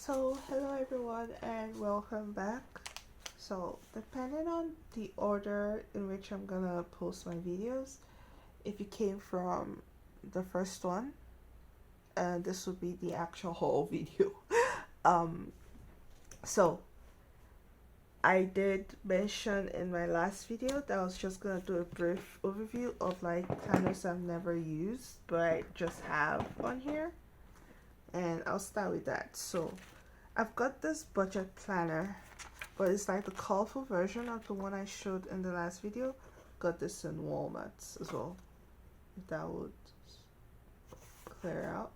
So, hello everyone and welcome back. So, depending on the order in which I'm gonna post my videos, if you came from the first one, this would be the actual whole video. um, so I did mention in my last video that I was just gonna do a brief overview of like planners I've never used, but I just have on here, and I'll start with that. So, I've got this budget planner, but it's like the colorful version of the one I showed in the last video. Got this in Walmart as well, if that would clear out.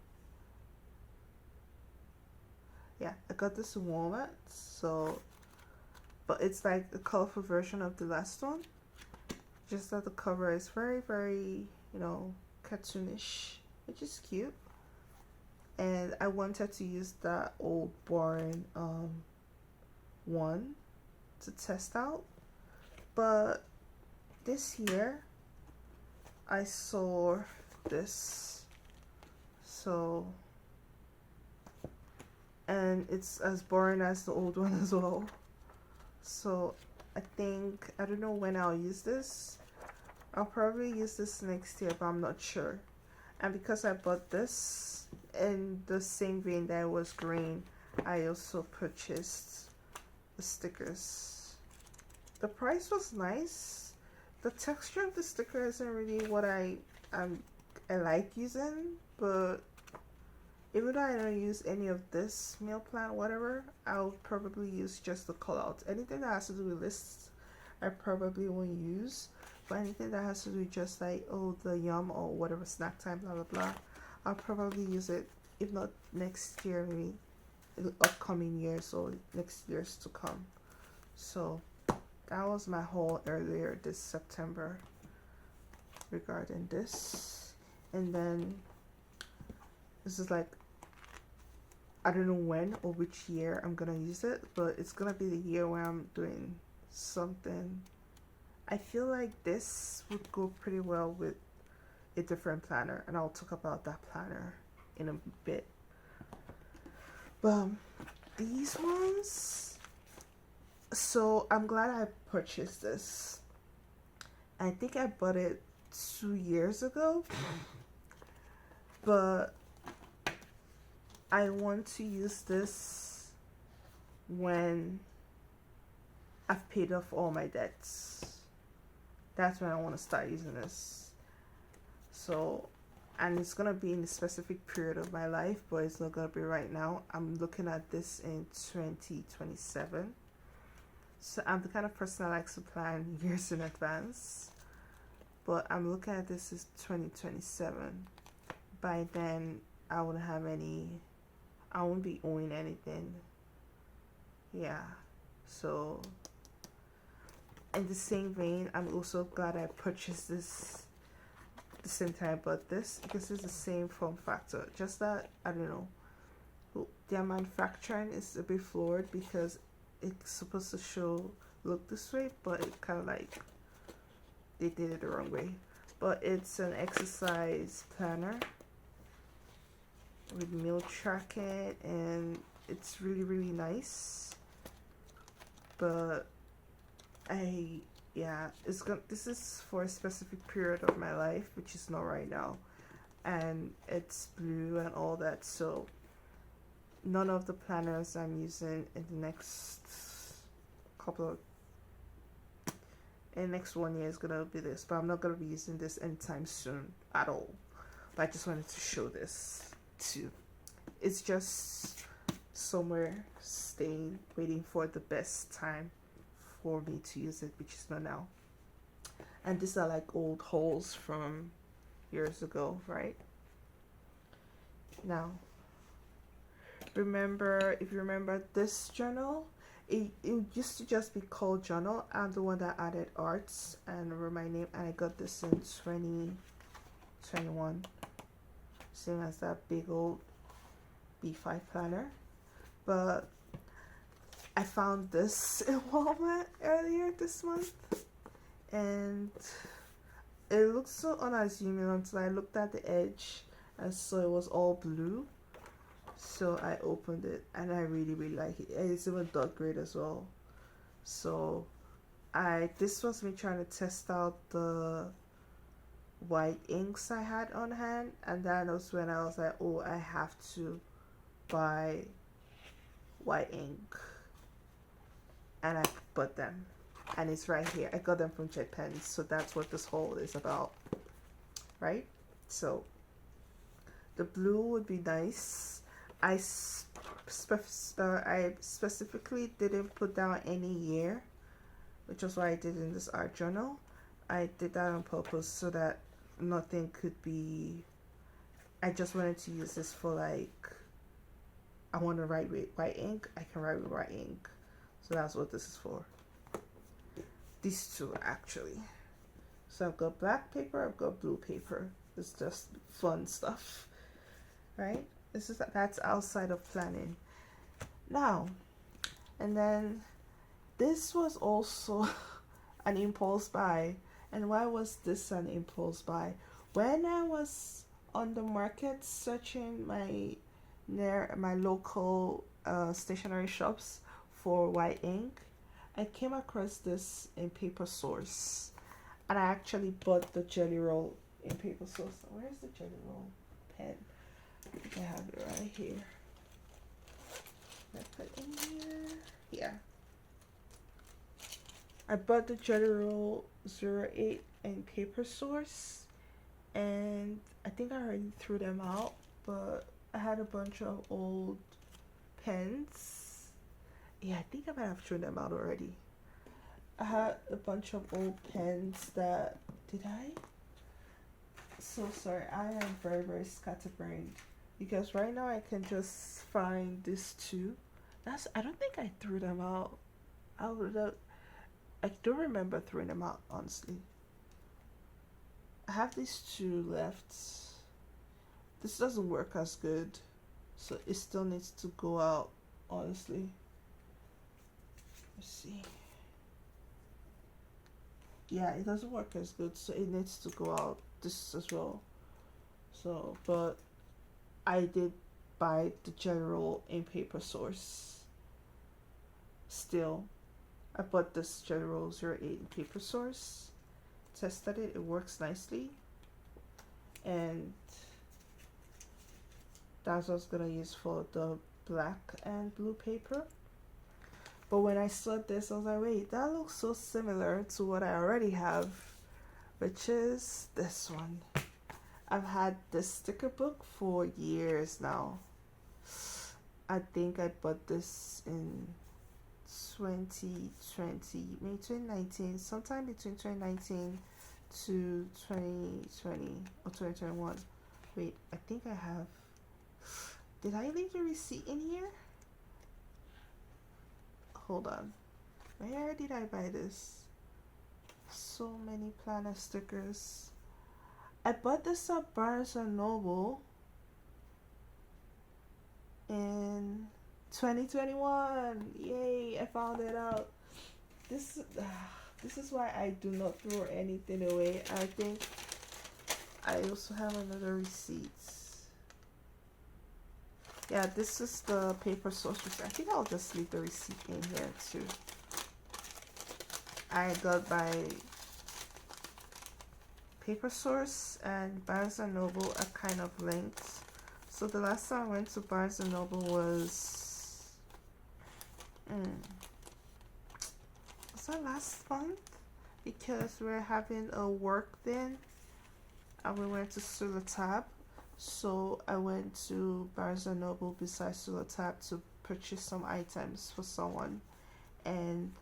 Yeah, I got this in Walmart, so, but it's like the colorful version of the last one. Just that the cover is very, cartoonish, which is cute. And I wanted to use that old boring one to test out, but this year I saw this, so, and it's as boring as the old one as well. So I don't know when I'll use this. I'll probably use this next year, but I'm not sure. And because I bought this in the same vein that it was green, I also purchased the stickers. The price was nice. The texture of the sticker isn't really what I like using, but even though I don't use any of this meal plan, whatever, I'll probably use just the callouts. Anything that has to do with lists, I probably won't use. But anything that has to do with just like, oh, the yum or whatever, snack time, blah blah blah, I'll probably use it, if not next year, maybe in the upcoming years or next years to come. So that was my haul earlier this September regarding this. And then this is like, I don't know when or which year I'm gonna use it, but it's gonna be the year where I'm doing something. I feel like this would go pretty well with a different planner, and I'll talk about that planner in a bit. But these ones, so I'm glad I purchased this. I think I bought it 2 years ago, but I want to use this when I've paid off all my debts. That's when I want to start using this. So, and it's gonna be in a specific period of my life, but it's not gonna be right now. I'm looking at this in 2027. So I'm the kind of person that likes to plan years in advance, but I'm looking at this as 2027. By then I won't have any, I won't be owing anything. Yeah, so in the same vein, I'm also glad I purchased this the same time I bought this, because it's the same form factor, just that, I don't know, their manufacturing is a bit flawed because it's supposed to look this way, but it kind of like they did it the wrong way. But it's an exercise planner with meal tracking, and it's really nice. But this is for a specific period of my life, which is not right now, and it's blue and all that. So none of the planners I'm using in the next next 1 year is gonna be this, but I'm not gonna be using this anytime soon at all. But I just wanted to show this too. It's just somewhere staying, waiting for the best time for me to use it, which is not now. And these are like old hauls from years ago, right? Now, if you remember this journal, it used to just be called journal. I'm the one that added arts and my name, and I got this in 2021, same as that big old B5 planner. But I found this in Walmart earlier this month, and it looked so unassuming until I looked at the edge and saw it was all blue. So I opened it and I really really like it. It's even dark grade as well. So I this was me trying to test out the white inks I had on hand, and that was when I was like, oh, I have to buy white ink, and I bought them, and it's right here. I got them from JetPens, so that's what this haul is about, right? So the blue would be nice. I specifically didn't put down any year, which is what I did in this art journal. I did that on purpose so that nothing could be. I just wanted to use this for like, I want to write with white ink, I can write with white ink. So that's what this is for. These two actually. So I've got black paper, I've got blue paper. It's just fun stuff, right? That's outside of planning. Now, and then this was also an impulse buy. And why was this an impulse buy? When I was on the market searching my local stationery shops for white ink, I came across this in Paper Source, and I actually bought the jelly roll in Paper Source. Where's the jelly roll pen? I have it right here. I put in here. Yeah. I bought the jelly roll 08 in Paper Source, and I think I already threw them out, but I had a bunch of old pens. Yeah, I think I might have thrown them out already. I had a bunch of old pens that, did I? So sorry, I am very, very scatterbrained, because right now I can just find these two. I don't think I threw them out. I don't remember throwing them out, honestly. I have these two left. This doesn't work as good, so it still needs to go out, honestly. Let's see. Yeah, it doesn't work as good, so it needs to go out. This as well. So, but I did buy the jelly roll in Paper Source. Still, I bought this jelly roll 08 in Paper Source. Tested it, it works nicely. And that's what I was gonna use for the black and blue paper. But when I saw this, I was like, wait, that looks so similar to what I already have, which is this one. I've had this sticker book for years now. I think I bought this in 2020, maybe 2019, sometime between 2019 to 2020 or 2021. Wait, I think I have. Did I leave the receipt in here? Hold on. Where did I buy this? So many planner stickers. I bought this at Barnes and Noble in 2021. Yay, I found it out. This is why I do not throw anything away. I think I also have another receipt. Yeah, this is the Paper Source receipt. I think I'll just leave the receipt in here too. I got by Paper Source and Barnes and Noble are kind of linked. So the last time I went to Barnes and Noble was that last month? Because we're having a work then, and we went to Sulatab. So I went to Barnes and Noble besides Sulatab to purchase some items for someone, and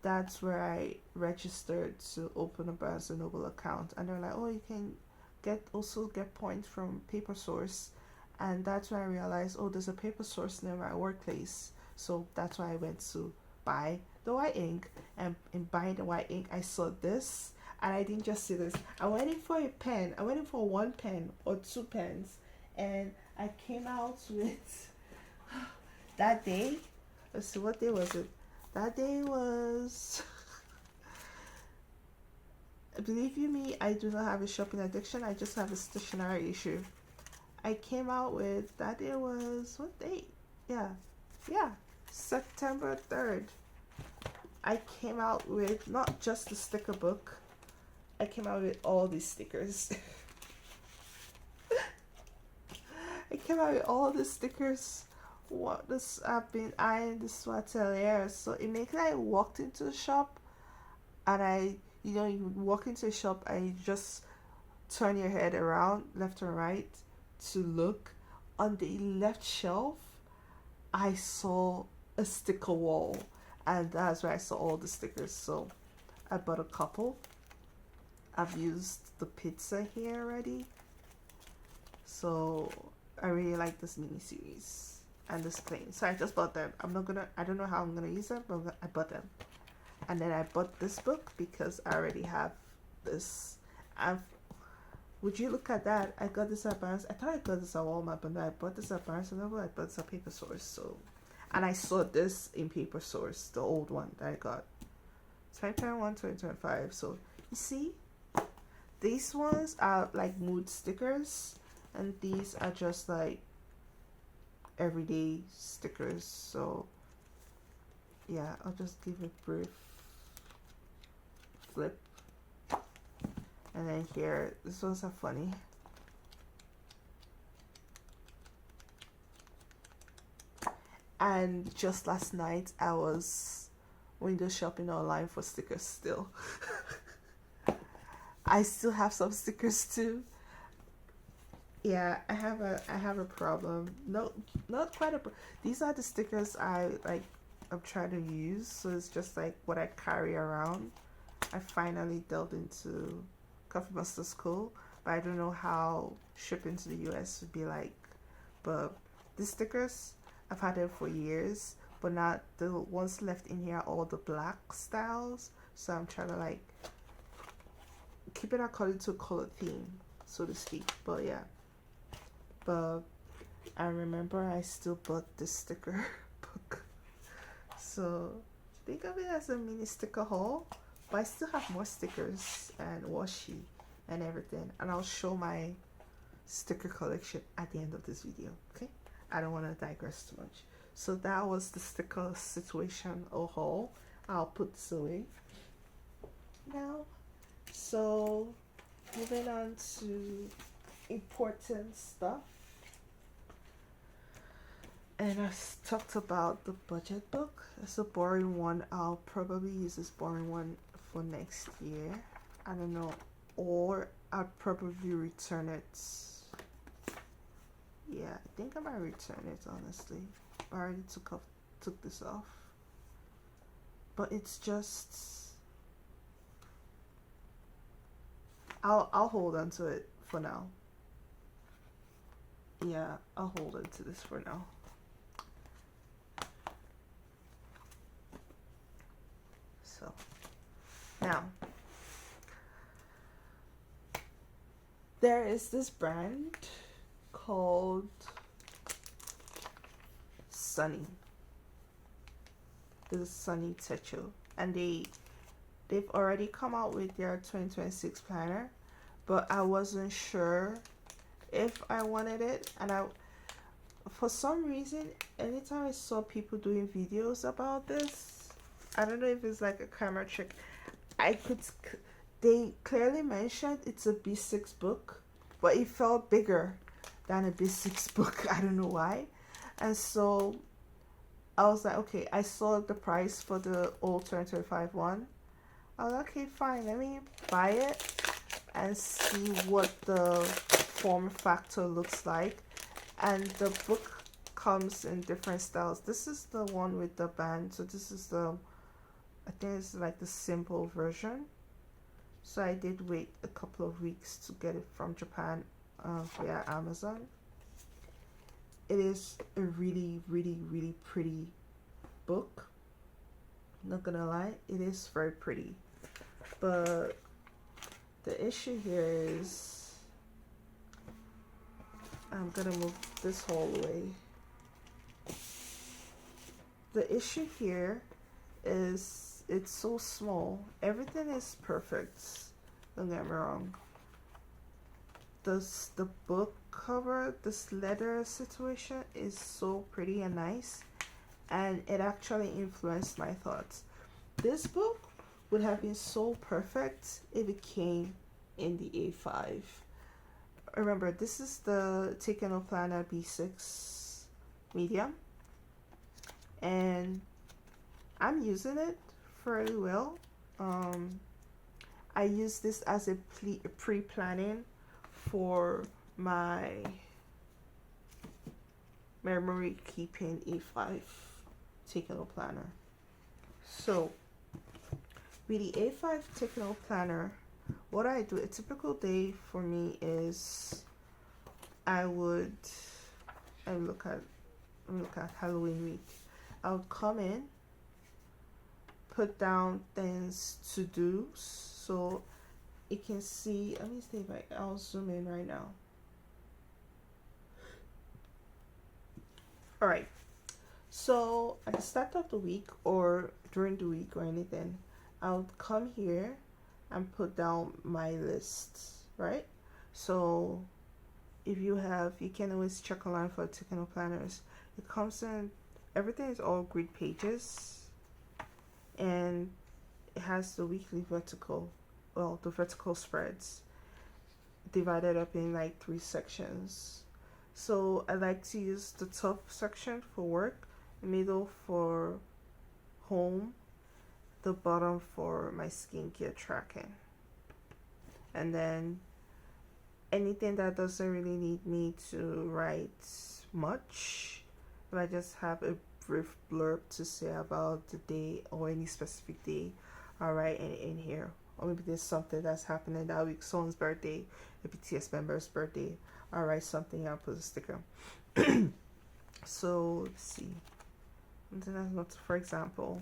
that's where I registered to open a Barnes and Noble account. And they're like, oh, you can also get points from Paper Source. And that's when I realized, oh, there's a Paper Source near my workplace. So that's why I went to buy the white ink. And in buying the white ink, I saw this. And I didn't just see this. I went in for a pen. I went in for one pen or two pens. And I came out with that day. Let's see, what day was it? That day was, believe you me, I do not have a shopping addiction. I just have a stationery issue. I came out with that. It was what date? Yeah, yeah, September 3rd. I came out with not just the sticker book. I came out with all these stickers. I came out with all the stickers. What this I've been eyeing this for 10 years. So it makes like I walked into a shop and you walk into a shop and you just turn your head around left and right to look. On the left shelf, I saw a sticker wall, and that's where I saw all the stickers. So I bought a couple. I've used the pizza here already. So I really like this mini series and this plane. So I just bought them. I don't know how I'm gonna use them, but I bought them. And then I bought this book because I already have this. Would you look at that? I got this at Barnes. I thought I got this at Walmart, but no, I bought this at Barnes and Noble. I bought this at Paper Source. So, and I saw this in Paper Source, the old one that I got. 2021, 2025. So you see, these ones are like mood stickers, and these are just like everyday stickers. So yeah, I'll just give a brief flip. And then here, this ones are funny. And just last night, I was window shopping online for stickers still. I still have some stickers too. Yeah, I have a problem. No, not quite a. These are the stickers I'm trying to use. So it's just like what I carry around. I finally delved into Coffee Master School, but I don't know how shipping to the US would be like. But these stickers, I've had them for years, but not the ones left in here are all the black styles. So I'm trying to like keep it according to a color theme, so to speak. But yeah, but I remember I still bought this sticker book. So think of it as a mini sticker haul. But I still have more stickers and washi and everything. And I'll show my sticker collection at the end of this video, okay? I don't want to digress too much. So that was the sticker situation or haul. I'll put this away now. So moving on to important stuff. And I talked about the budget book. It's a boring one. I'll probably use this boring one for next year. I don't know, or I'll probably return it. Yeah, I think I might return it honestly. I already took this off, but it's just I'll hold on to it for now. Yeah, I'll hold on to this for now. So now, there is this brand called Sunny. This is Sunny Techo, and they've already come out with their 2026 planner, but I wasn't sure if I wanted it, and for some reason, anytime I saw people doing videos about this, I don't know if it's like a camera trick, they clearly mentioned it's a B6 book, but it felt bigger than a B6 book. I don't know why. And so I was like, okay, I saw the price for the old 2025 one. I was like, okay, fine, let me buy it and see what the form factor looks like. And the book comes in different styles. This is the one with the band, so this is I think it's like the simple version. So I did wait a couple of weeks to get it from Japan via Amazon. It is a really, really, really pretty book. Not gonna lie, it is very pretty. But the issue here is, I'm gonna move this whole way. The issue here is it's so small. Everything is perfect. Don't get me wrong. the book cover, this leather situation is so pretty and nice, and it actually influenced my thoughts. This book would have been so perfect if it came in the A5. Remember, this is the Taken Planner B6 medium, and I'm using it fairly well. I use this as a pre-planning for my memory keeping A5 Taken planner. So with the A5 Taken planner, what I do, a typical day for me is I would, look at Halloween week. I would come in, put down things to do, so you can see. Let me see if I'll zoom in right now. All right. So at the start of the week or during the week or anything, I would come here and put down my list, right? So if you can always check online for Taken planners. It comes in, everything is all grid pages, and it has the weekly vertical, the vertical spreads divided up in like 3 sections. So I like to use the top section for work, middle for home, the bottom for my skincare tracking. And then anything that doesn't really need me to write much, if I just have a brief blurb to say about the day or any specific day, I'll write in here. Or maybe there's something that's happening that week, someone's birthday, a BTS member's birthday, I'll write something, I'll put a sticker. So let's see. For example,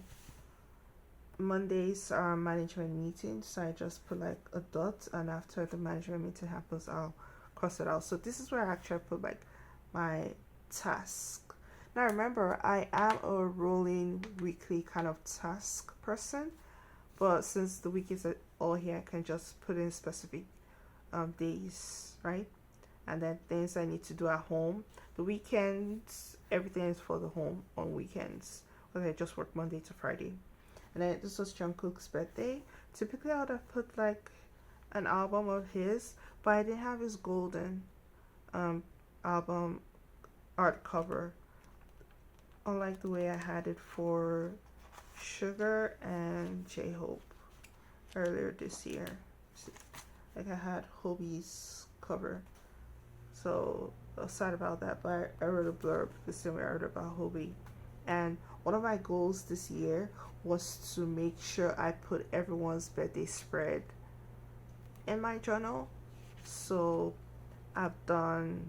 Mondays are management meetings, so I just put like a dot, and after the management meeting happens, I'll cross it out. So this is where I actually put like my task. Now remember, I am a rolling weekly kind of task person, but since the week is all here, I can just put in specific days, right? And then things I need to do at home. The weekends, everything is for the home on weekends, whether I just work Monday to Friday. And then this was Jungkook's birthday. Typically I would have put like an album of his, but I didn't have his golden album art cover, unlike the way I had it for Sugar and J-Hope earlier this year. Like I had Hobie's cover, so I was sad about that, but I wrote a blurb the same way I wrote about Hobie. And one of my goals this year was to make sure I put everyone's birthday spread in my journal. So I've done,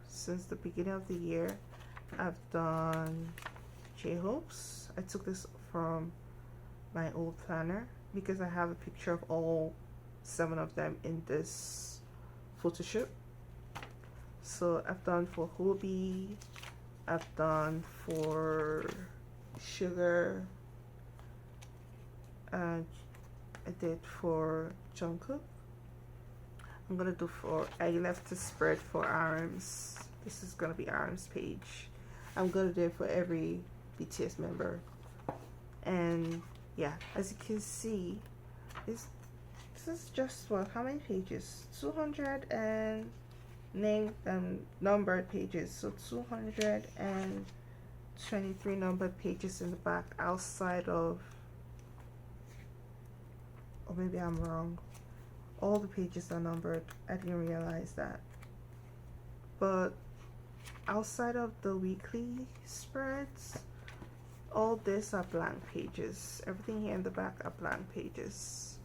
since the beginning of the year, I've done J-Hope's. I took this from my old planner because I have a picture of all 7 of them in this photo shoot. So I've done for Hobie, I've done for Sugar, I did for Jungkook. I'm gonna do I left the spread for arms. This is gonna be arms page. I'm gonna do it for every BTS member. And yeah, as you can see, this is just how many pages? 200 and named numbered pages. So 223 numbered pages in the back, outside of, or maybe I'm wrong, all the pages are numbered. I didn't realize that. But outside of the weekly spreads, all this are blank pages. Everything here in the back are blank pages.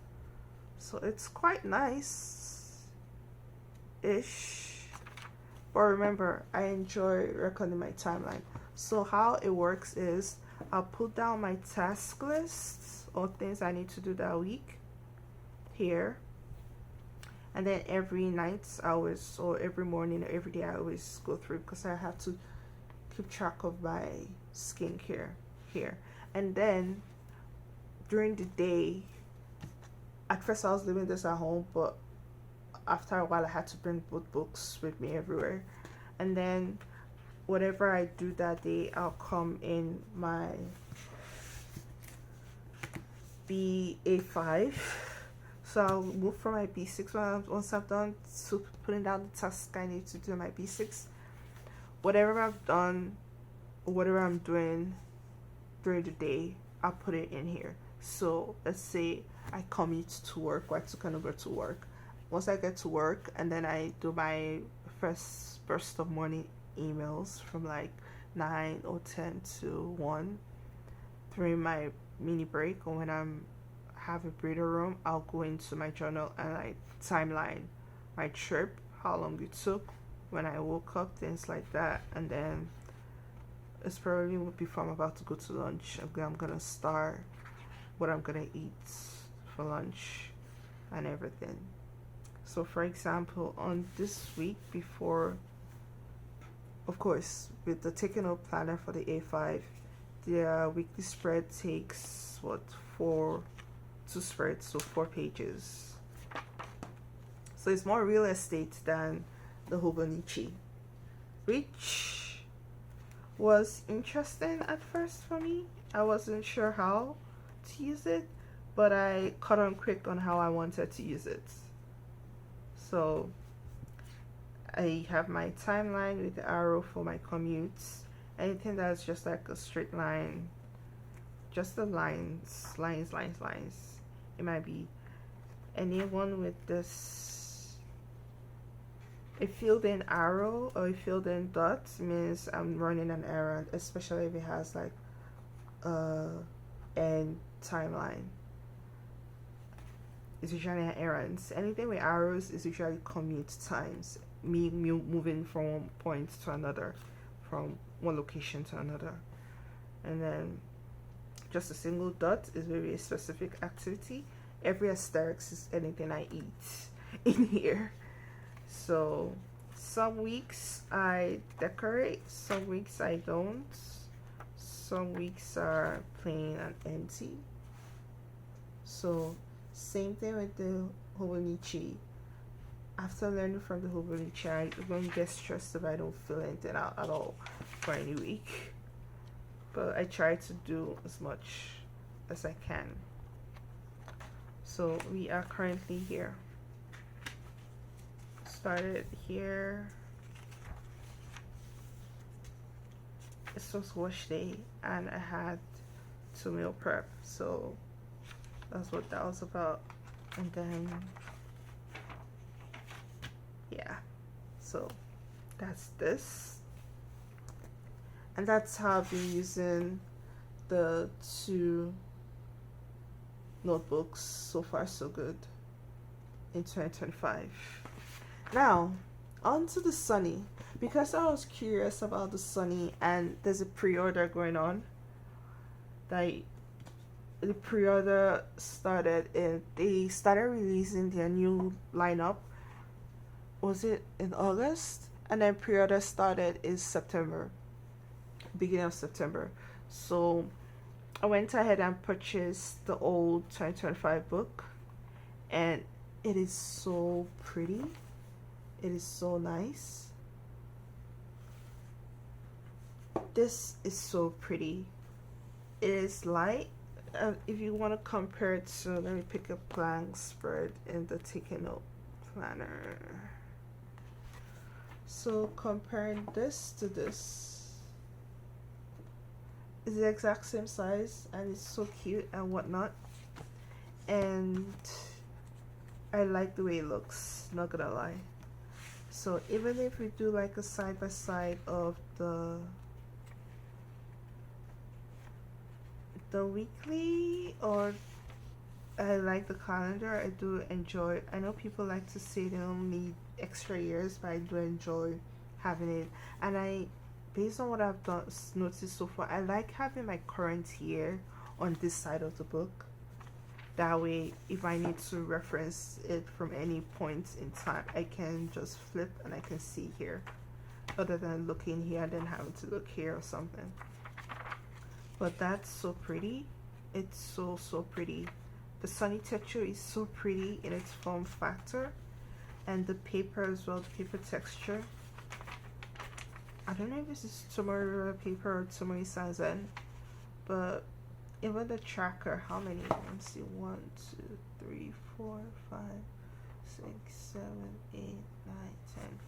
So it's quite nice-ish. But remember, I enjoy recording my timeline. So how it works is I'll put down my task lists or things I need to do that week here. And then every night or every morning or every day I always go through, because I have to keep track of my skincare here. And then during the day, at first I was leaving this at home, but after a while I had to bring both books with me everywhere. And then whatever I do that day, I'll come in my BA5. So I'll move from my B6 once I'm done to putting down the task I need to do my B6. Whatever I've done, whatever I'm doing during the day, I'll put it in here. So let's say I commute to work, or I took an Uber to work. Once I get to work, and then I do my first burst of morning emails from like 9 or 10 to 1 during my mini break, or when I'm have a breather room, I'll go into my journal and like timeline my trip, how long it took, when I woke up, things like that. And then it's probably before I'm about to go to lunch, I'm gonna start what I'm gonna eat for lunch and everything. So for example, on this week, before, of course, with the taking note planner for the A5, the weekly spread takes what, 2 spreads, so 4 pages. So it's more real estate than the Hobonichi, which was interesting at first for me. I wasn't sure how to use it, but I caught on quick on how I wanted to use it. So I have my timeline with the arrow for my commutes. Anything that's just like a straight line, just the lines. It might be anyone with this, a filled in arrow or a filled in dot means I'm running an errand, especially if it has like end timeline. It's usually errands. Anything with arrows is usually commute times, me moving from one point to another, from one location to another. And then just a single dot is very specific activity. Every asterisk is anything I eat in here. So some weeks I decorate, some weeks I don't. Some weeks are plain and empty. So same thing with the Hobonichi. After learning from the Hobonichi, I don't get stressed if I don't fill anything out at all for any week. But I try to do as much as I can. So we are currently here. Started here. This was wash day, and I had to meal prep, so that's what that was about. And then yeah, so that's this. And that's how I've been using the 2 notebooks. So far so good in 2025. Now on to the Sunny, because I was curious about the Sunny, and there's a pre-order going on. The pre-order started they started releasing their new lineup, was it in August, and then pre-order started in September, beginning of September. So I went ahead and purchased the old 2025 book, and it is so pretty. It is so nice. This is so pretty. It is light. If you want to compare it to, let me pick a blank spread in the taking note planner. So comparing this to this, it's the exact same size, and it's so cute and whatnot. And I like the way it looks, not gonna lie. So even if we do like a side by side of the weekly, or I like the calendar, I do enjoy. I know people like to say they don't need extra years, but I do enjoy having it. And based on what I've noticed so far, I like having my current year on this side of the book. That way, if I need to reference it from any point in time, I can just flip and I can see here, other than looking here and then having to look here or something. But that's so pretty. It's so pretty. The Sunny texture is so pretty in its form factor. And the paper as well, the paper texture. I don't know if this is Tomorrow paper or Tomorrow Sanzen, but even the tracker, how many? Let's see, 1, 2, 3, 4, 5, 6, 7, 8, 9, 10.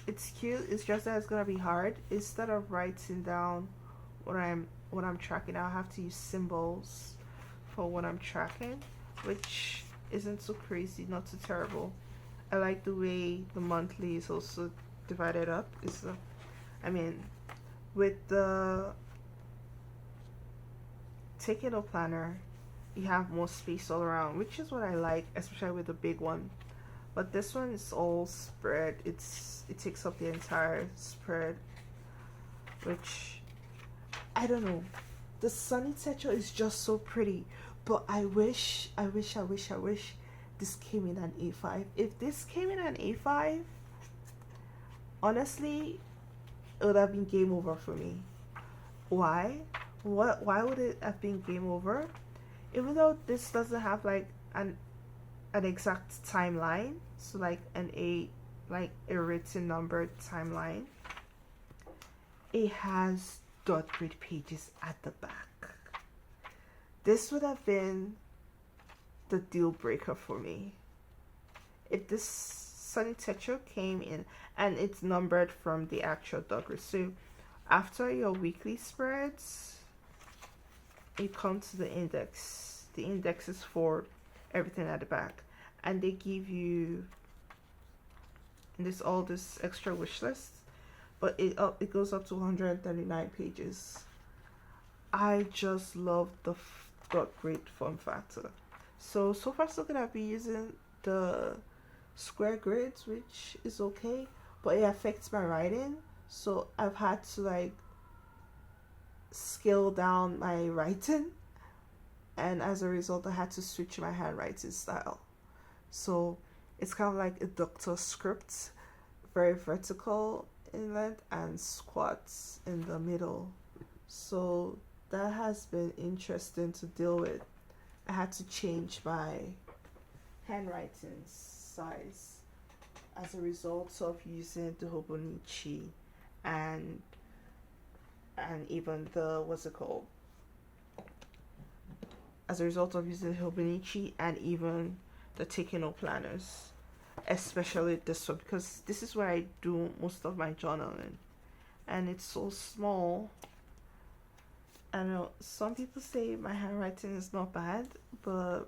It's cute. It's just that it's gonna be hard. Instead of writing down what I'm tracking, I'll have to use symbols for what I'm tracking, which isn't so crazy, not too terrible. I like the way the monthly is also divided up. With the Taking a planner, you have more space all around, which is what I like, especially with the big one. But this one is all spread. It takes up the entire spread, which I don't know. The sunny texture is just so pretty, but I wish this came in an A5. If this came in an A5, honestly, it would have been game over for me. Why? Why would it have been game over? Even though this doesn't have like an exact timeline, so like a written numbered timeline, it has dot grid pages at the back. This would have been the deal breaker for me. If this sunny texture came in and it's numbered from the actual dot grid. So after your weekly spreads, you come to the index. The index is for everything at the back, and they give you all this extra wish list, but it goes up to 139 pages. I just love the dot grid form factor. So far so good. I've been using the square grids, which is okay, but it affects my writing, so I've had to like scale down my writing, and as a result I had to switch my handwriting style. So it's kind of like a doctor script, very vertical in length and squats in the middle. So that has been interesting to deal with. I had to change my handwriting size as a result of using the Hobonichi and even the as a result of using Hobonichi and even the Takeno planners, especially this one, because this is where I do most of my journaling, and it's so small. I know some people say my handwriting is not bad, but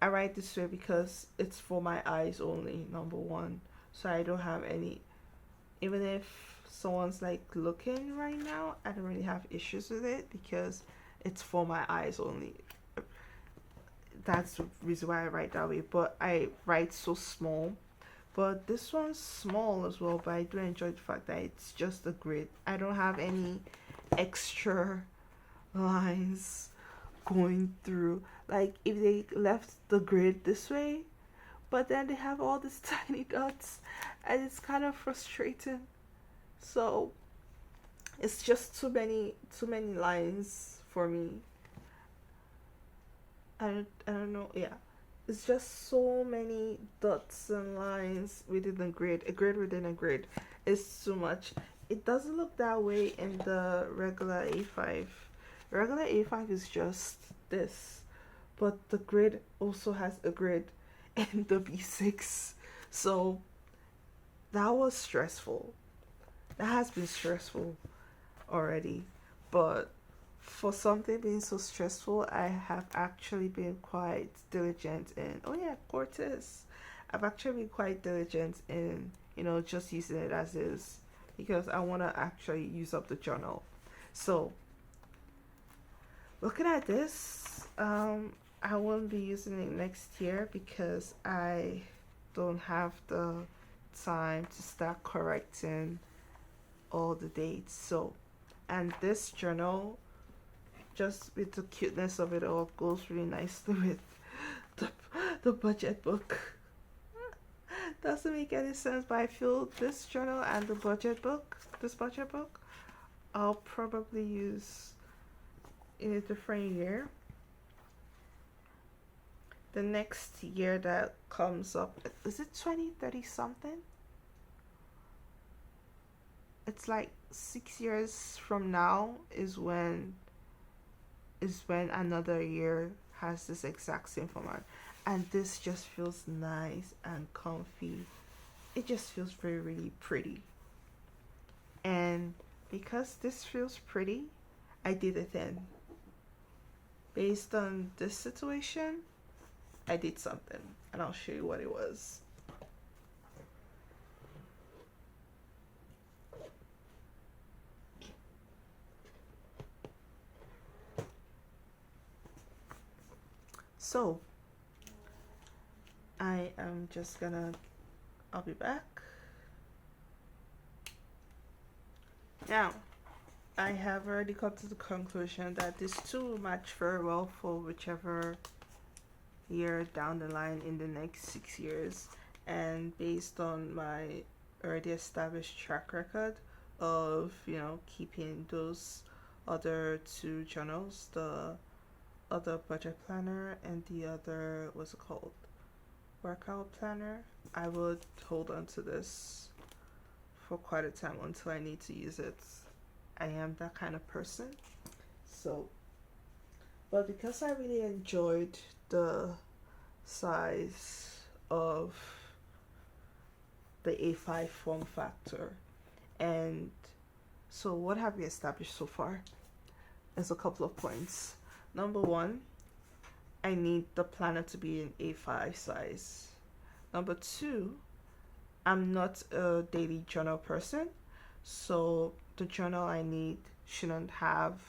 I write this way because it's for my eyes only, number one. So I don't have any, even if someone's like looking right now, I don't really have issues with it because it's for my eyes only. That's the reason why I write that way. But I write so small. But this one's small as well, but I do enjoy the fact that it's just a grid. I don't have any extra lines going through. Like if they left the grid this way, but then they have all these tiny dots, and it's kind of frustrating. So it's just too many lines for me. I don't know. Yeah, it's just so many dots and lines within a grid within a grid is too much. It doesn't look that way in the regular A5. Regular A5 is just this, but the grid also has a grid in the B6. So that was stressful. That has been stressful already, but for something being so stressful, I have actually been quite diligent in, oh yeah, Cortez. I've actually been quite diligent in, just using it as is, because I want to actually use up the journal. So looking at this, I won't be using it next year because I don't have the time to start correcting all the dates. So, and this journal, just with the cuteness of it all, goes really nicely with the budget book. Doesn't make any sense, but I feel this journal and this budget book, I'll probably use in a different year. the next year that comes up, is it 2030 something? It's like 6 years from now is when another year has this exact same format, and this just feels nice and comfy. It just feels very really pretty, and because this feels pretty, I did a thing. Based on this situation, I did something, and I'll show you what it was. So I'll be back. Now, I have already come to the conclusion that these two will match very well for whichever year down the line in the next 6 years. And based on my already established track record of, keeping those other two journals, the other budget planner and the other, what's it called, workout planner, I would hold on to this for quite a time until I need to use it. I am that kind of person. So, but because I really enjoyed the size of the A5 form factor, and so what have we established so far? There's a couple of points. Number one, I need the planner to be in A5 size. Number two, I'm not a daily journal person, so the journal I need should have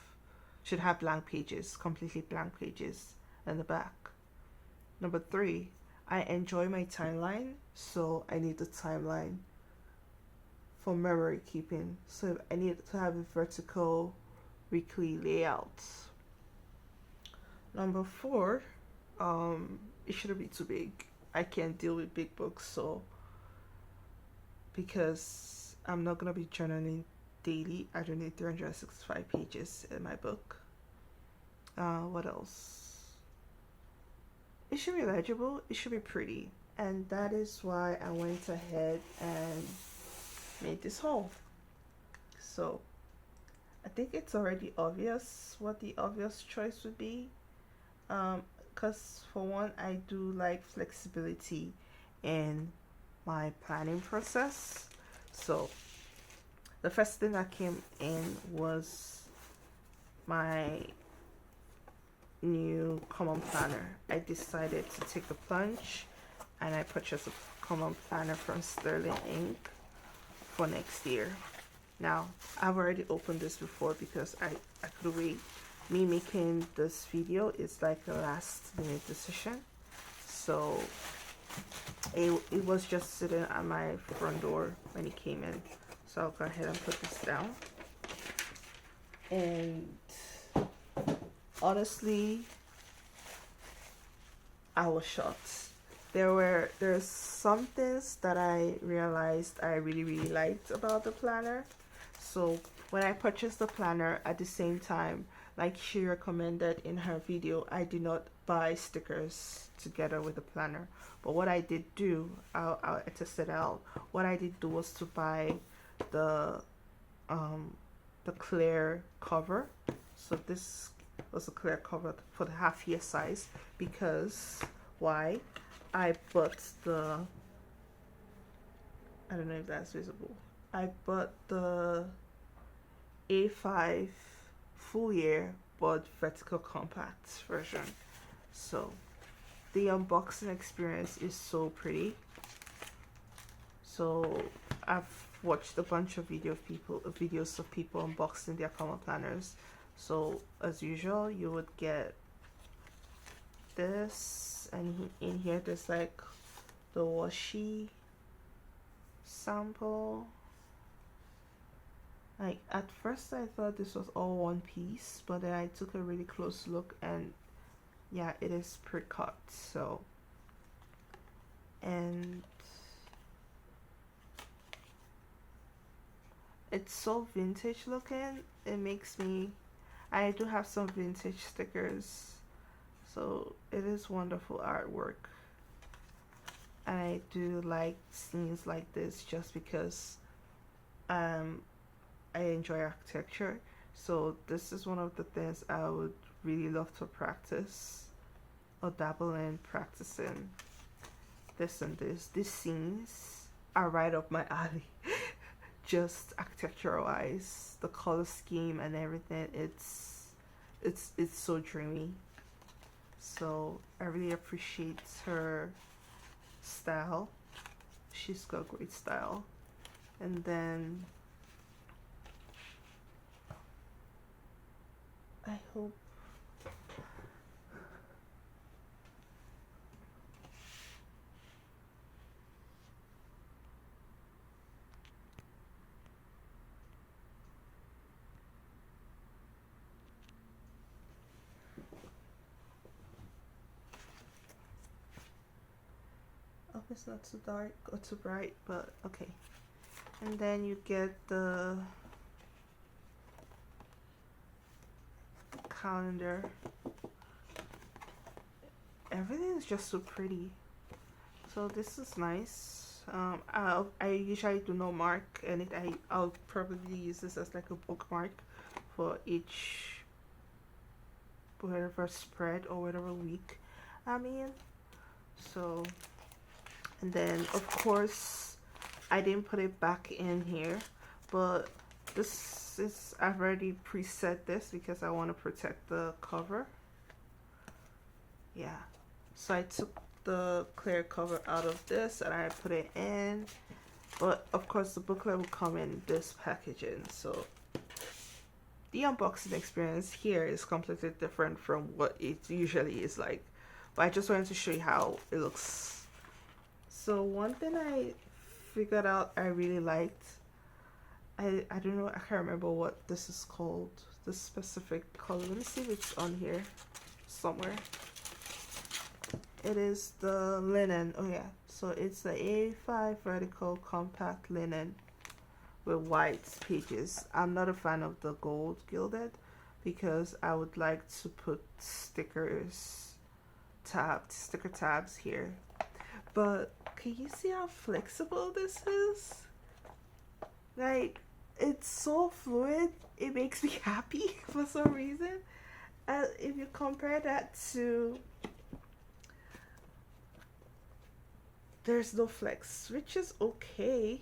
blank pages, completely blank pages in the back. Number three, I enjoy my timeline, so I need the timeline for memory keeping. So I need to have a vertical weekly layout. Number four, it shouldn't be too big. I can't deal with big books, so because I'm not gonna be journaling daily, I don't need 365 pages in my book. What else? It should be legible, it should be pretty, and that is why I went ahead and made this haul. So I think it's already obvious what the obvious choice would be, because for one, I do like flexibility in my planning process. So the first thing that came in was my new common planner. I decided to take the plunge and I purchased a common planner from Sterling Ink for next year. Now, I've already opened this before because I could wait. Me making this video is like a last minute decision. So it was just sitting at my front door when it came in. So I'll go ahead and put this down. And honestly, I was shocked. There's some things that I realized I really really liked about the planner. So when I purchased the planner, at the same time, like she recommended in her video, I did not buy stickers together with the planner. But what I did do, I'll test it out. What I did do was to buy the clear cover. So this was a clear cover for the half year size, because why? I bought the, I don't know if that's visible. I bought the A5 full year but vertical compact version. So the unboxing experience is so pretty. So I've watched a bunch of videos of people unboxing their common planners. So as usual, you would get this, and in here there's like the washi sample. Like at first I thought this was all one piece, but then I took a really close look and yeah, it is pre-cut. So, and it's so vintage looking. It makes me, I do have some vintage stickers, So it is wonderful artwork. And I do like scenes like this just because um I enjoy architecture. So this is one of the things I would really love to practice or dabble in practicing this and this. These scenes are right up my alley. Just architecture wise, the color scheme and everything, it's so dreamy. So I really appreciate her style. She's got great style. And then I hope it's not too dark or too bright, but okay. And then you get the calendar. Everything is just so pretty. So this is nice. I usually do not mark, and I'll probably use this as like a bookmark for each whatever spread or whatever week I'm in. So, and then of course I didn't put it back in here, but this is, I've already preset this because I want to protect the cover. Yeah, so I took the clear cover out of this and I put it in, but of course the booklet will come in this packaging. So the unboxing experience here is completely different from what it usually is like, but I just wanted to show you how it looks. So one thing I figured out I really liked, I don't know, I can't remember what this is called, the specific color. Let me see if it's on here somewhere. It is the linen. Oh yeah, so it's the A5 vertical compact linen with white pages. I'm not a fan of the gold gilded because I would like to put sticker tabs here. But can you see how flexible this is? Like, it's so fluid. It makes me happy for some reason. If you compare that to, there's no flex, which is okay.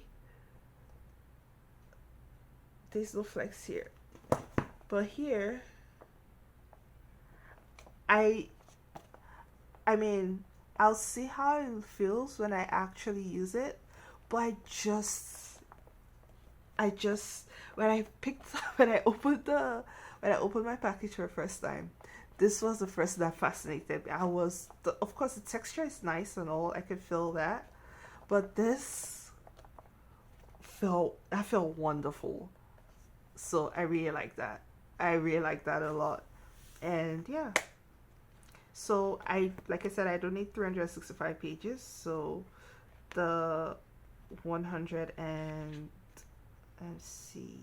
There's no flex here, but here, I mean, I'll see how it feels when I actually use it, but I just when I opened my package for the first time, this was the first that fascinated me. Of course the texture is nice and all, I could feel that, but this felt wonderful. So I really like that. I really like that a lot. And yeah. So like I said, I don't need 365 pages. So the 100 and let's see.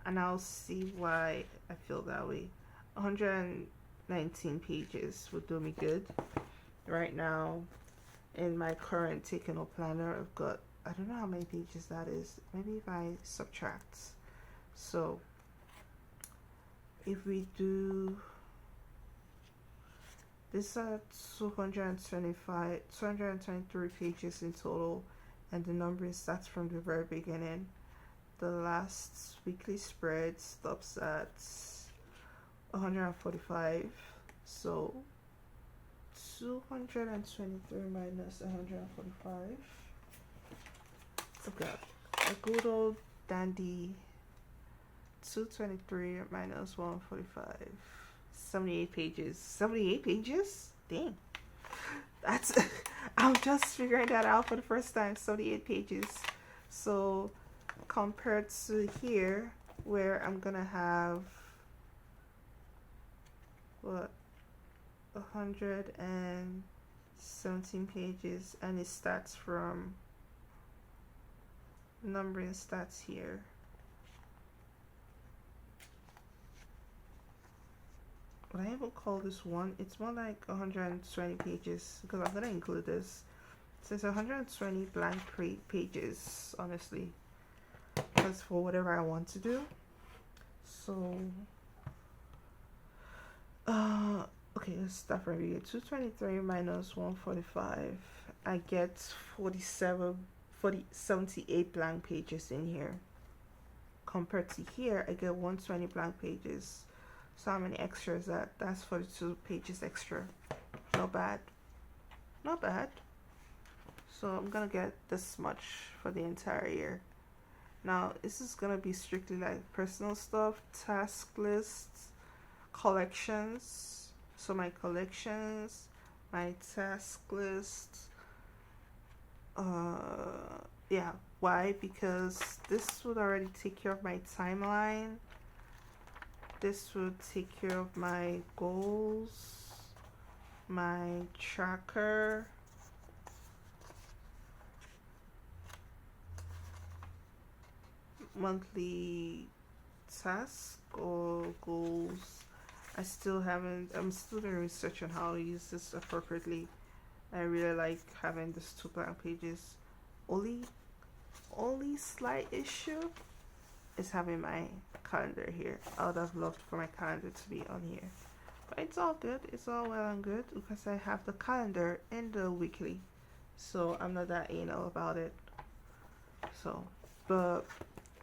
And I'll see why I feel that way. 119 pages would do me good. Right now, in my current Take a Note planner, I've got, I don't know how many pages that is. Maybe if I subtract. So if we do this, 223 pages in total, and the numbering starts from the very beginning. The last weekly spread stops at 145. So 223 minus 145. So got a good old dandy 223 minus 145. 78 pages. 78 pages? Dang. That's I'm just figuring that out for the first time. 78 pages. So compared to here, where I'm gonna have what, 117 pages, and it starts from, numbering starts here. Would I even call this one. It's more like 120 pages because I'm gonna include this. So it's 120 blank pages, honestly. That's for whatever I want to do. So, okay, let's start from here. 223 minus 145. I get 78 blank pages in here. Compared to here, I get 120 blank pages. So how many extras that? That's 42 pages extra. Not bad. Not bad. So I'm gonna get this much for the entire year. Now this is gonna be strictly like personal stuff, task lists, collections. So my collections, my task list. Yeah. Why? Because this would already take care of my timeline. This would take care of my goals, my tracker, monthly task or goals. I'm still doing research on how to use this appropriately. I really like having this 2 blank pages. Only slight issue is having my calendar here. I would have loved for my calendar to be on here, but it's all good. It's all well and good because I have the calendar in the weekly, so I'm not that anal about it. So, but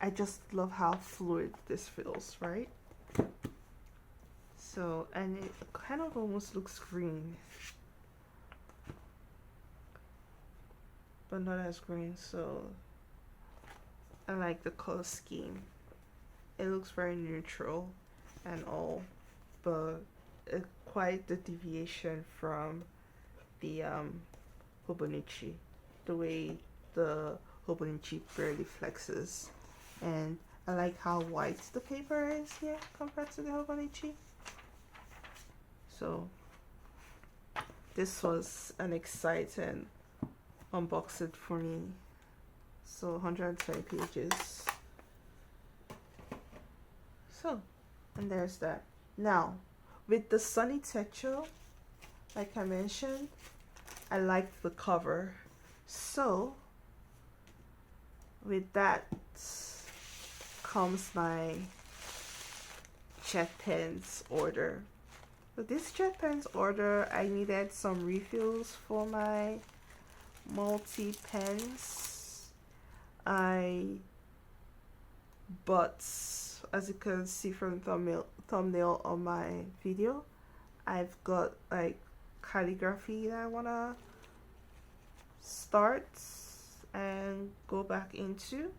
I just love how fluid this feels, right? So, and it kind of almost looks green, but not as green. So I like the color scheme. It looks very neutral and all, but quite the deviation from the Hobonichi. The way the Hobonichi barely flexes, and I like how white the paper is here compared to the Hobonichi. So this was an exciting unboxing for me. So 120 pages. So, and there's that. Now, with the Sunny Techo, like I mentioned, I liked the cover. So, with that comes my JetPens order. With this JetPens order, I needed some refills for my multi-pens. I bought, as you can see from the thumbnail on my video, I've got like calligraphy that I want to start and go back into.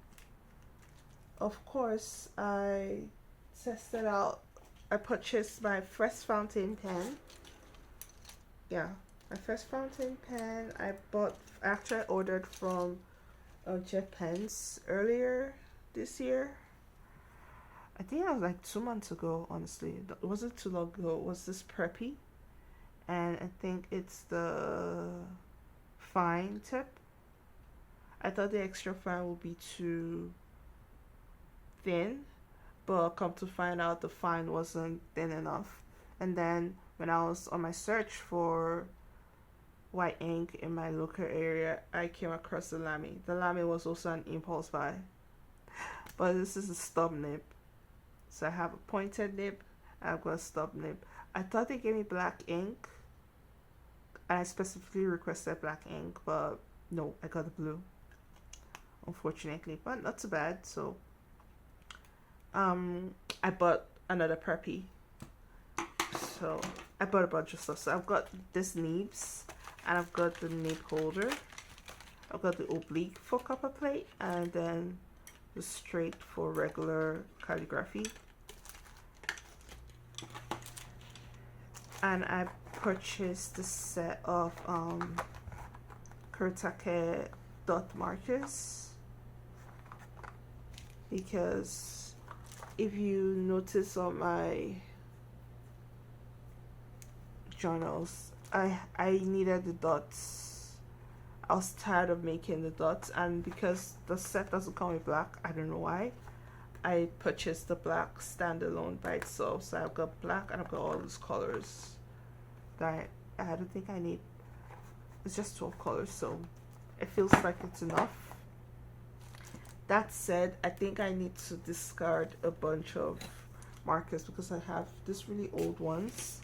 Of course, I purchased my first fountain pen. Yeah, my first fountain pen I actually ordered from JetPens earlier this year. I think that was like 2 months ago, honestly. It wasn't too long ago. It was this Preppy, and I think it's the fine tip. I thought the extra fine would be too thin, but come to find out the fine wasn't thin enough. And then when I was on my search for white ink in my local area, I came across the Lamy. The Lamy was also an impulse buy, but this is a stub nib. So I have a pointed nib, I've got a stub nib. I thought they gave me black ink, and I specifically requested black ink, but no, I got the blue, unfortunately, but not too bad. So I bought another Preppy. So I bought a bunch of stuff. So I've got this nibs, and I've got the nib holder. I've got the oblique for copper plate, and then the straight for regular calligraphy. And I purchased a set of Kurotake dot markers, because if you notice on my journals, I needed the dots. I was tired of making the dots, and because the set doesn't come with black, I don't know why, I purchased the black standalone by itself. So I've got black and I've got all these colors that I don't think I need. It's just 12 colors, so it feels like it's enough. That said, I think I need to discard a bunch of markers because I have these really old ones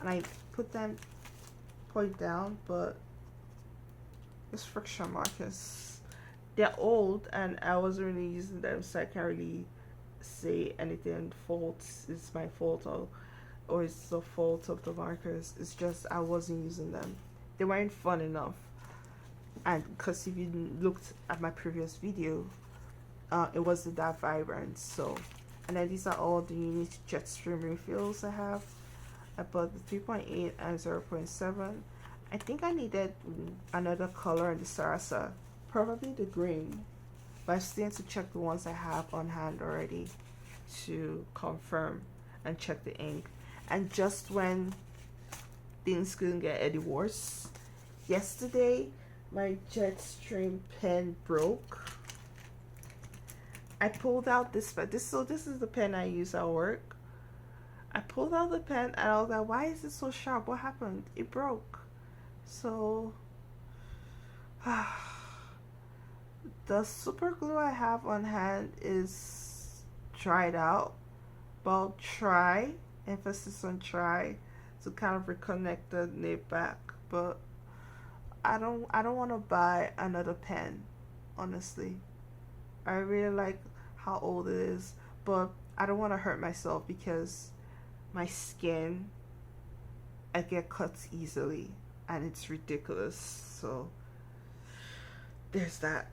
and I put them point down, but it's friction markers. They're old and I wasn't really using them, so I can't really say anything fault is my fault or it's the fault of the markers. It's just I wasn't using them. They weren't fun enough. And because if you looked at my previous video, it wasn't that vibrant. So, and then these are all the unique Jetstream refills I have. I bought the 3.8 and 0.7. I think I needed another color in the Sarasa, probably the green, but I still need to check the ones I have on hand already to confirm and check the ink. And just when things couldn't get any worse, yesterday my Jetstream pen broke. I pulled out this pen. So this is the pen I use at work. I pulled out the pen and I was like, why is it so sharp? What happened? It broke. So the super glue I have on hand is dried out, but I'll try, emphasis on try, to kind of reconnect the nib back. But I don't want to buy another pen, honestly. I really like how old it is, but I don't want to hurt myself because my skin, I get cuts easily and it's ridiculous. So there's that.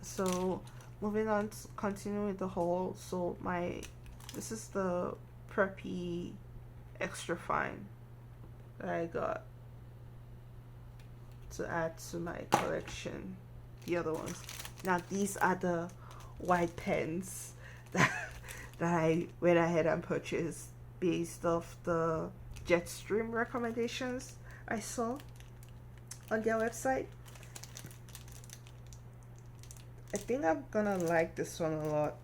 So moving on to continue with the haul. So this is the preppy extra fine that I got to add to my collection. The other ones. Now these are the white pens that I went ahead and purchased based off the Jetstream recommendations I saw on their website. I think I'm gonna like this one a lot.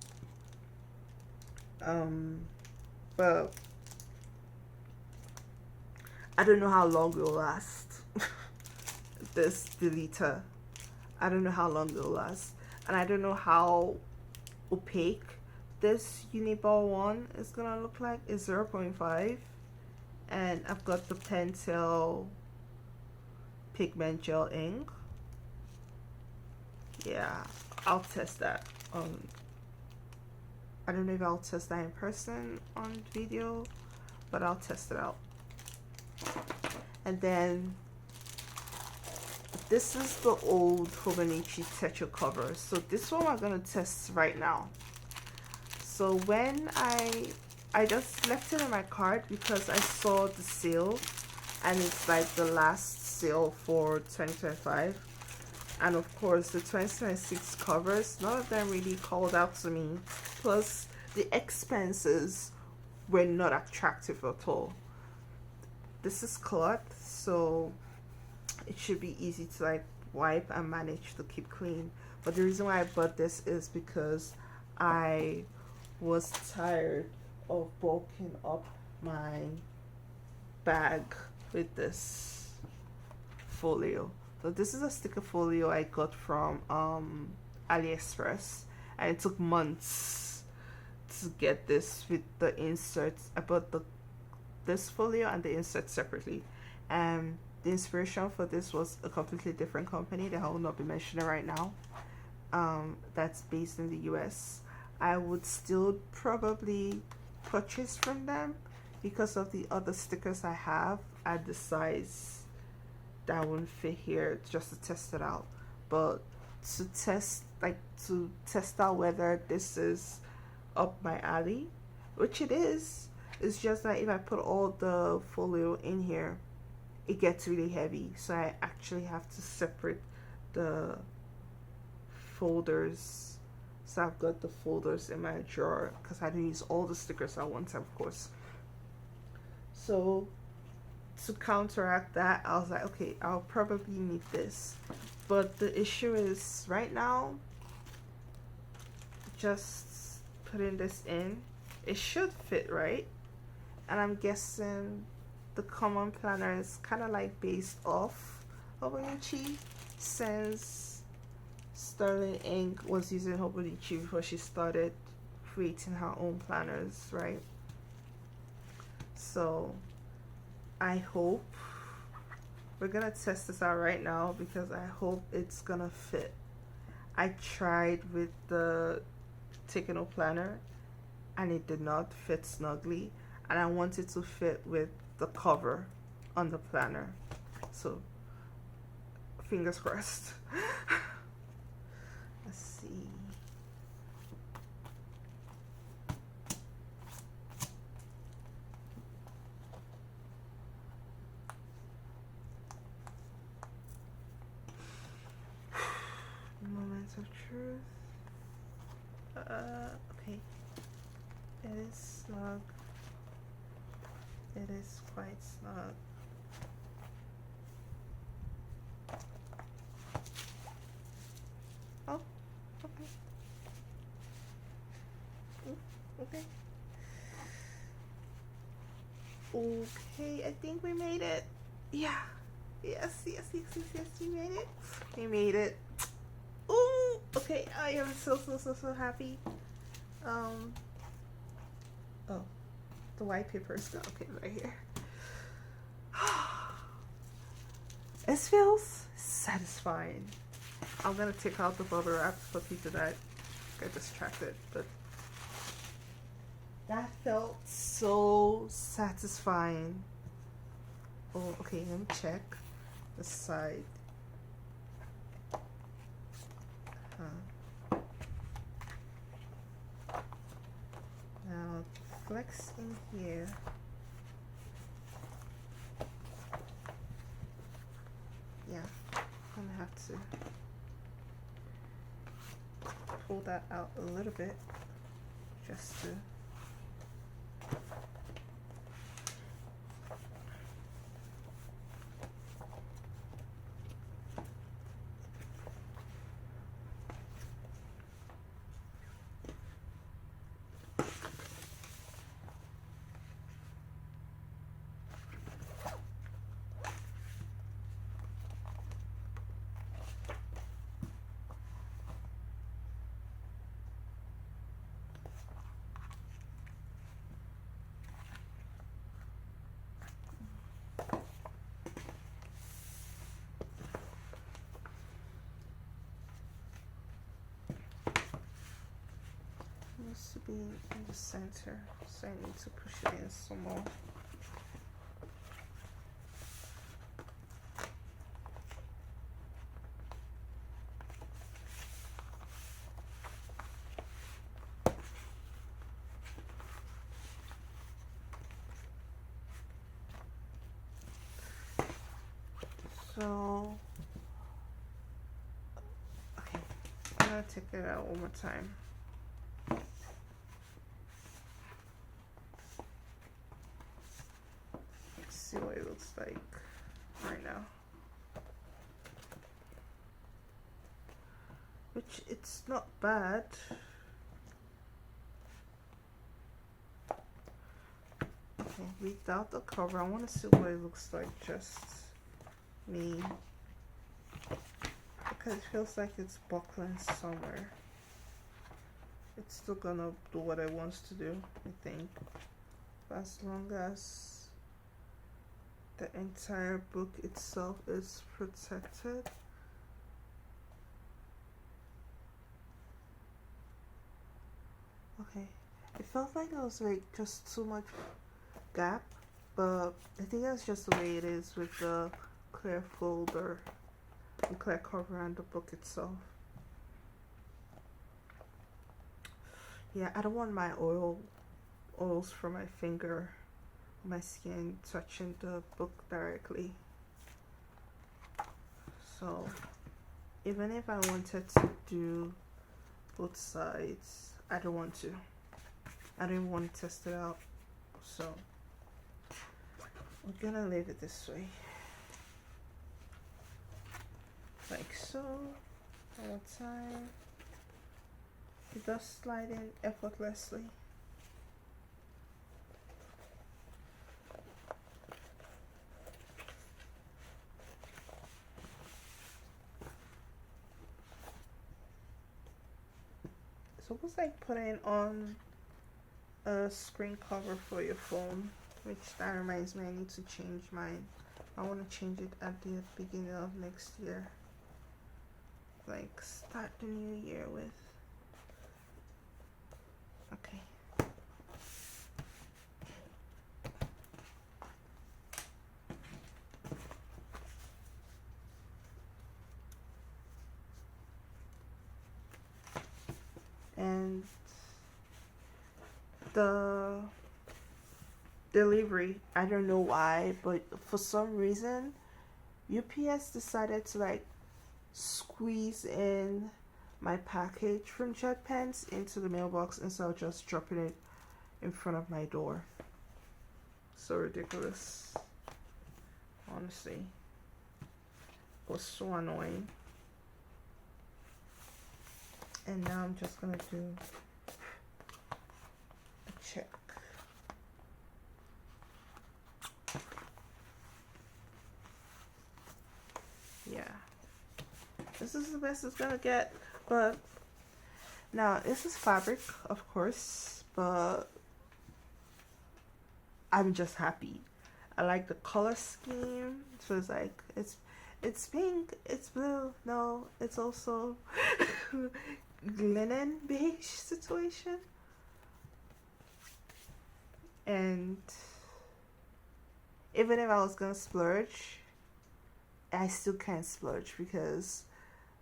But I don't know how long it will last. This deleter, I don't know how long it will last, and I don't know how opaque this Uniball one is gonna look like. It's 0.5, and I've got the Pentel pigment gel ink. Yeah, I'll test that. I don't know if I'll test that in person on video, but I'll test it out. And then this is the old Hobonichi Tetra cover. So this one I'm gonna test right now. So when I just left it in my cart because I saw the sale, and it's like the last sale for 2025. And of course the 2026 covers, none of them really called out to me. Plus the expenses were not attractive at all. This is cloth, so it should be easy to like wipe and manage to keep clean. But the reason why I bought this is because I was tired of bulking up my bag with this folio. So this is a sticker folio I got from AliExpress, and it took months to get this with the inserts. I bought this folio and the inserts separately, and the inspiration for this was a completely different company that I will not be mentioning right now, that's based in the US. I would still probably purchase from them because of the other stickers I have at the size that wouldn't fit here, just to test it out. But to test out whether this is up my alley, which it is, it's just that if I put all the folio in here, it gets really heavy, so I actually have to separate the folders. So I've got the folders in my drawer because I didn't use all the stickers at once, of course. So to counteract that, I was like, okay, I'll probably need this. But the issue is right now, just putting this in, it should fit, right? And I'm guessing the common planner is kind of like based off Hobonichi, since Sterling Inc. was using Hobonichi before she started creating her own planners, right? So I hope, we're gonna test this out right now because I hope it's gonna fit. I tried with the Takeno planner and it did not fit snugly, and I want it to fit with the cover on the planner. So fingers crossed. Let's see. Moments of truth. Okay. It is snug. It is quite snug. Oh, okay. Okay. Okay, I think we made it. Yeah. Yes, we made it. We made it. Ooh, okay, I am so happy. Oh, the white paper is not okay right here. This feels satisfying. I'm gonna take out the bubble wrap for people that get distracted, but that felt so satisfying. Oh, okay, let me check the side. Now flex in here. Yeah, I'm gonna have to pull that out a little bit just to needs to be in the center, so I need to push it in some more. So, okay, I'm gonna take it out one more time. Let's see what it looks like right now. Which, it's not bad. Okay, without the cover, I want to see what it looks like just me, because it feels like it's buckling somewhere. It's still gonna do what it wants to do, I think, as long as the entire book itself is protected. Okay, it felt like there was like just too much gap, but I think that's just the way it is with the clear folder and clear cover and the book itself. Yeah, I don't want my oils from my finger, my skin touching the book directly. So even if I wanted to do both sides, I don't want to. I don't even want to test it out. So We're gonna leave it this way, like so. One more time. It does slide in effortlessly. It's almost like putting on a screen cover for your phone, which that reminds me I need to change mine. I want to change it at the beginning of next year, like start the new year with. Okay. And the delivery, I don't know why, but for some reason UPS decided to like squeeze in my package from JetPens into the mailbox instead of just dropping it in front of my door. So ridiculous. Honestly. It was so annoying. And now I'm just gonna do a check. Yeah. This is the best it's gonna get, but now this is fabric, of course, but I'm just happy. I like the color scheme. So it's like it's pink, it's blue. No, it's also linen beige situation. And even if I was gonna splurge, I still can't splurge because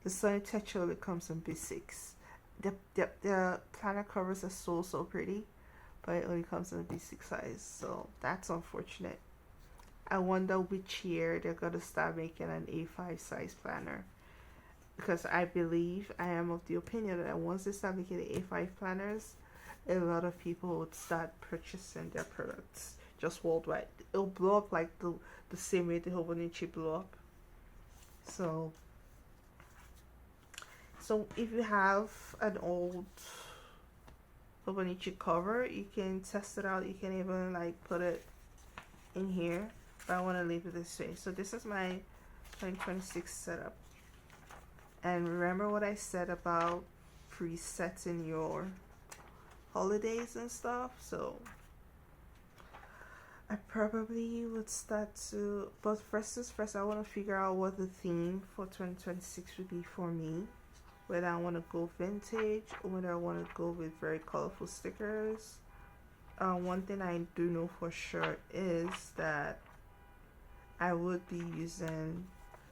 the Sunny Texture only comes in B6. The planner covers are so pretty, but it only comes in a B6 size, so that's unfortunate. I wonder which year they're gonna start making an A5 size planner, because I believe, I am of the opinion that once they start making the A5 planners, a lot of people would start purchasing their products just worldwide. It'll blow up like the same way the Hobonichi blew up. So if you have an old Hobonichi cover, you can test it out. You can even like put it in here, but I want to leave it this way. So this is my 2026 setup. And remember what I said about presetting your holidays and stuff. So I probably would start to, but first is first, I want to figure out what the theme for 2026 would be for me. Whether I want to go vintage or whether I want to go with very colorful stickers. One thing I do know for sure is that I would be using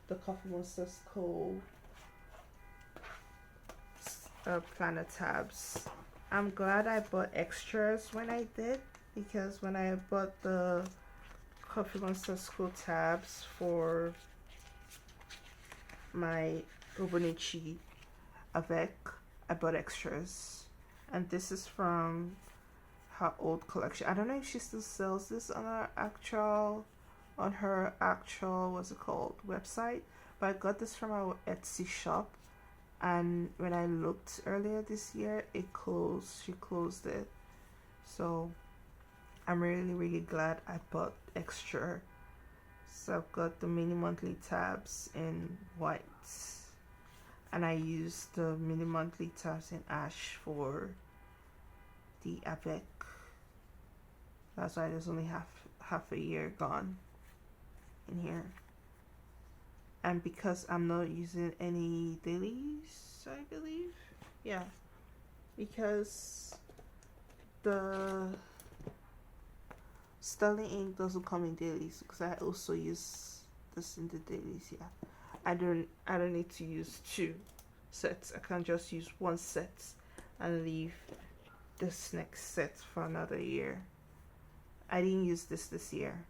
the Coffee Monsters Co. Planner tabs. I'm glad I bought extras when I did, because when I bought the Coffee Monsters Co. tabs for my Hobonichi Avec, I bought extras, and this is from her old collection. I don't know if she still sells this on her actual what's it called, website, but I got this from our Etsy shop, and when I looked earlier this year, it closed. She closed it. So I'm really glad I bought extra. So I've got the mini monthly tabs in white, and I used the mini monthly tabs in ash for the Avec. That's why there's only half a year gone in here. And because I'm not using any dailies, I believe, yeah, because the Sterling ink doesn't come in dailies, because I also use this in the dailies. Yeah, I don't need to use two sets. I can just use one set and leave this next set for another year. I didn't use this year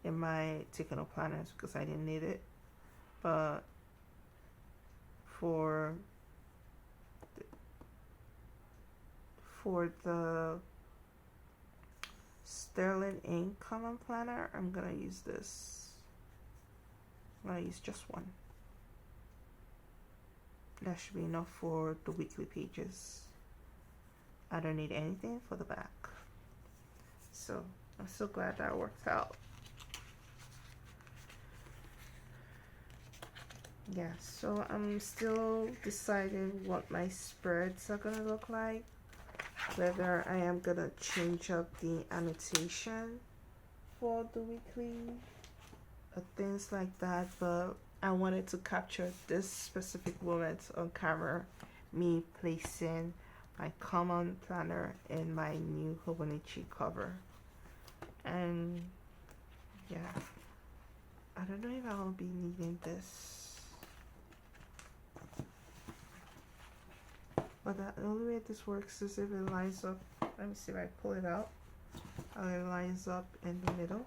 in my Takano planners because I didn't need it, but for the Sterling ink common planner, I'm gonna use this. I'm gonna use just one. That should be enough for the weekly pages. I don't need anything for the back. So I'm so glad that worked out. Yeah, so I'm still deciding what my spreads are gonna look like. Whether I am gonna change up the annotation for the weekly things like that, but I wanted to capture this specific moment on camera, me placing my common planner in my new Hobonichi cover. And yeah, I don't know if I'll be needing this, but the only way this works is if it lines up. Let me see if I pull it out. It lines up in the middle.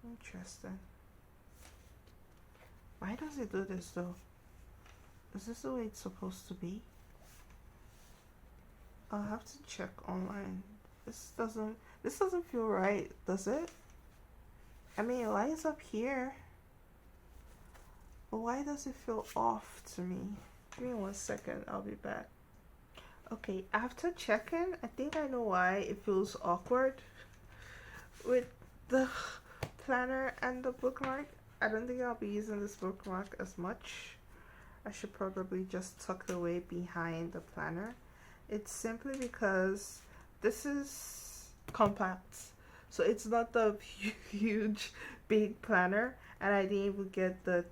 Interesting. Why does it do this though? Is this the way it's supposed to be? I'll have to check online. This doesn't feel right, does it? I mean, it lines up here, but why does it feel off to me? Give me 1 second, I'll be back. Okay, after checking, I think I know why it feels awkward with the planner and the bookmark. I don't think I'll be using this bookmark as much. I should probably just tuck it away behind the planner. It's simply because this is compact, so it's not the huge big planner, and I didn't even get the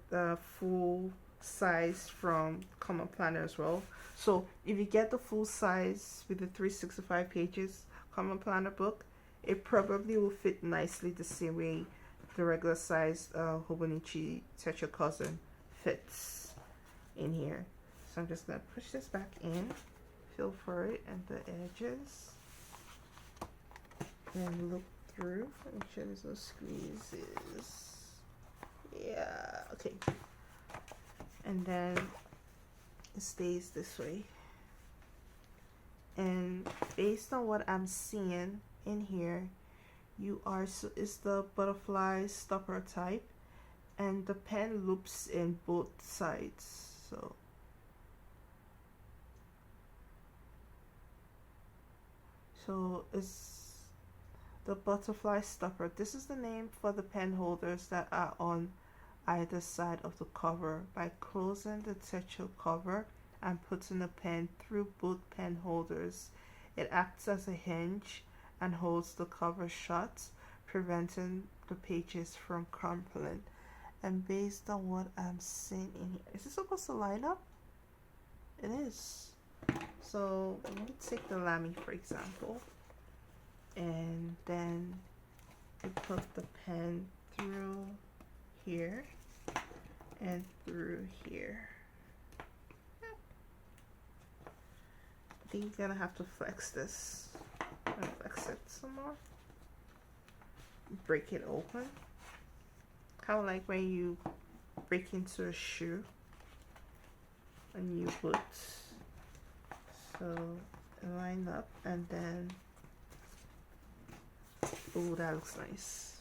full size from common planner as well. So if you get the full size with the 365 pages common planner book, it probably will fit nicely the same way the regular size Hobonichi Tetra Cousin fits in here. So I'm just gonna push this back in, feel for it and the edges, and look through, make sure there's no squeezes. Yeah, okay. And then it stays this way. And based on what I'm seeing in here, it's the butterfly stopper type, and the pen loops in both sides. So it's the butterfly stopper. This is the name for the pen holders that are on either side of the cover. By closing the tetra cover and putting a pen through both pen holders, it acts as a hinge and holds the cover shut, preventing the pages from crumpling. And based on what I'm seeing in here, is it supposed to line up? It is. So let me take the Lamy for example, and then I put the pen through here and through here. I think you're gonna have to flex this. I'm gonna flex it some more. Break it open. Kind of like when you break into a shoe, a new boot. So line up, and then, oh, that looks nice.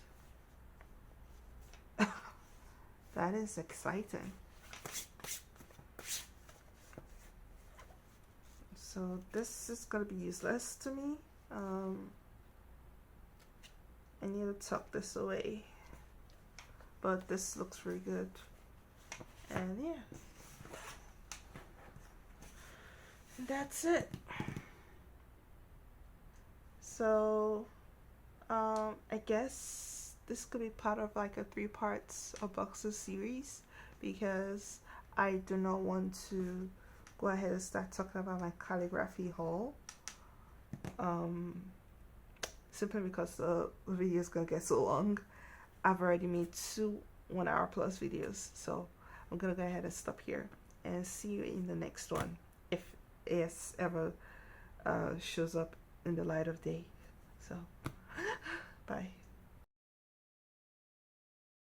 That is exciting. So this is gonna be useless to me. I need to tuck this away, but this looks very good. And yeah, that's it. So I guess this could be part of like a 3 parts of boxes series, because I do not want to go ahead and start talking about my calligraphy haul, simply because the video is gonna get so long. I've already made 2 1-hour plus videos, so I'm gonna go ahead and stop here and see you in the next one, if it ever shows up in the light of day. So bye.